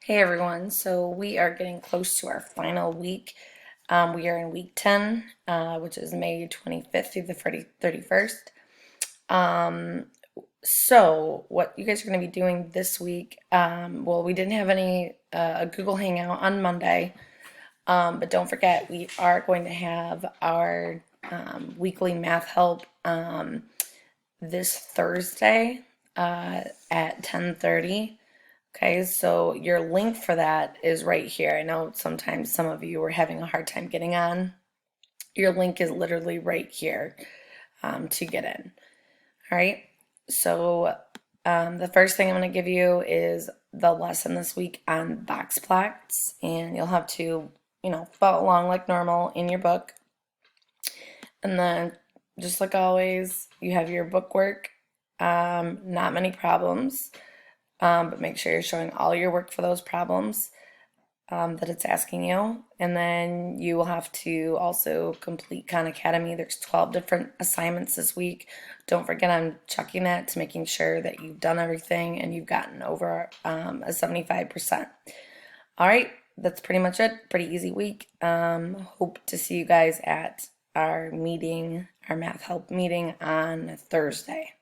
Hey everyone, so we are getting close to our final week. We are in week 10, which is May 25th through the 31st. So, what you guys are going to be doing this week, well, we didn't have any a Google Hangout on Monday, but don't forget, we are going to have our weekly math help this Thursday at 10:30. Okay, so your link for that is right here. I know sometimes some of you were having a hard time getting on. Your link is literally right here to get in. All right, so the first thing I'm going to give you is the lesson this week on box plots, and you'll have to, follow along like normal in your book. And then, just like always, you have your bookwork. Not many problems, but make sure you're showing all your work for those problems that it's asking you. And then you will have to also complete Khan Academy. There's 12 different assignments this week. Don't forget, I'm checking that to making sure that you've done everything and you've gotten over a 75%. All right, that's pretty much it. Pretty easy week. Hope to see you guys at our meeting, our math help meeting on Thursday.